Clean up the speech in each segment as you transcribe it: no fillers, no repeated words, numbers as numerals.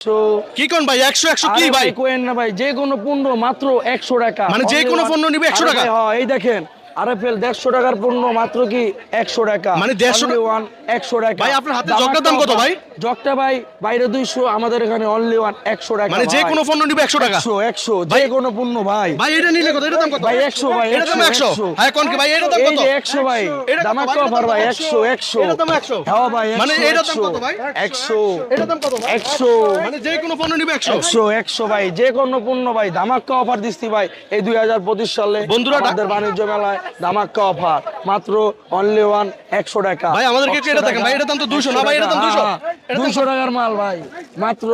কি কোন ভাই 100 100 কি ভাই কোয়েন না ভাই, যে কোনো পণ্য মাত্র 100 টাকা, মানে যে কোনো পণ্য নিবে 100 টাকা। হ্যাঁ এই দেখেন আরএফএল 150 টাকার পণ্য মাত্র কি 100 টাকা, মানে 150 অনলি ওয়ান 100 টাকা। ভাই আপনার হাতে জগটার দাম কত ভাই? জগটা ভাই বাইরে 200, আমাদের এখানে অনলি ওয়ান 100 টাকা। মানে যে কোনো পণ্য নিবে 100 টাকা, 100 যে কোনো পণ্য ভাই। ভাই এটা নিলে কত? এটা দাম কত ভাই? 100 ভাই, এটা দাম 100। হ্যাঁ কোন কি ভাই এটা দাম এই কত? যে 100 ভাই, দামাক অফার ভাই 100 এটা দাম 100। হ্যাঁ ভাই, মানে এটার দাম কত ভাই? 100 এটা দাম কত ভাই? 100 মানে যে কোনো পণ্য নিবে 100 100 ভাই, যে কোনো পণ্য ভাই ধামাক্কা অফার দিচ্ছি ভাই এই 2025 সালে। বন্ধুরা, আমাদের বাণিজ্য মেলায় ধামাক্কা অফার মাত্র অনলি ওয়ান 100 টাকা। ভাই আমাদেরকে একটু এটা দেখেন ভাই, এটা দাম তো 200 না ভাই, এটা দাম 200। এটা দাম 200 টাকার মাল ভাই, মাত্র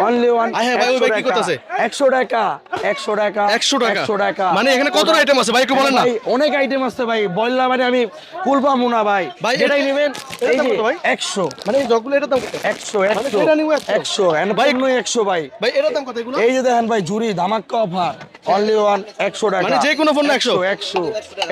অনলি ওয়ান হ্যাঁ ভাই, ওই ভাই কি করতেছে? 100 টাকা 100 টাকা 100 টাকা 100 টাকা। মানে এখানে কতটা আইটেম আছে ভাই একটু বলেন না। ভাই অনেক আইটেম আছে ভাই, বললাম মানে আমি কুলপা মুনা ভাই, ভাই, যেটাই নেবেন এই দাম যে কত ভাই? 100 মানে এই জগগুলো এটা দাম কত? 100 মানে সেটা নিবো 100 100 ভাই, 100 ভাই। ভাই এর দাম কত এগুলো? এই যে দেখেন ভাই ঝুরি ধামাক্কা অফার অনলি ওয়ান 100 টাকা। মানে যে কোনো পণ্য 100 100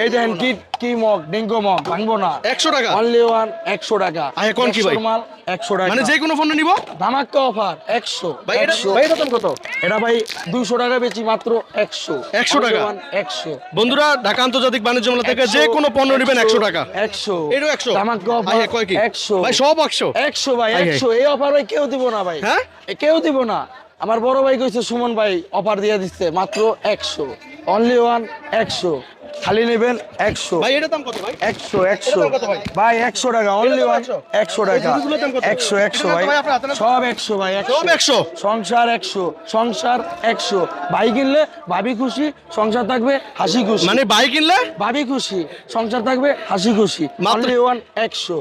এই দেখেন কি মগ ডিঙ্গো মগ ভাঙবো না 100 টাকা। অনলি ওয়ান 100 টাকা। আরে কোন কি ভাই? 100 মাল 100 টাকা, মানে যে কোনো পণ্য নিব ধামাক্কা অফার 100 ভাই। এটা 100 ভাই এর দাম কত? এটা ভাই 200 টাকা বেচি মাত্র 100 100 টাকা। 100 বন্ধুরা, ঢাকা আন্তর্জাতিক বাণিজ্য মেলা থেকে যে কোনো পণ্য নেবেন 100 টাকা। 100 এটাও 100 ধামাক্কা অফার ভাই কয় কি 100 ভাই? সব 100 100 ভাই, হাই, হাই। 100 এই অফার ভাই কেউ দিব না ভাই। হ্যাঁ? কেউ দিব না। আমার বড় ভাই কইছে সুমন ভাই অফার দিয়ে দিচ্ছে মাত্র 100 অনলি ওয়ান 100 খালি নেবেন 100 ভাই এটার দাম কত ভাই? 100 এটার দাম কত ভাই? ভাই 100 টাকা অনলি ওয়ান 100 টাকা। এই জিনিসগুলোর দাম কত? 100 এটা ভাই, ভাই আপনার হাতে না? সব 100 ভাই, সব 100 সংসার 100 ভাই কিনলে ভাবি খুশি, সংসার থাকবে হাসি খুশি। মানে ভাই কিনলে ভাবি খুশি, সংসার থাকবে হাসি খুশি। মাত্র- অনলি ওয়ান 100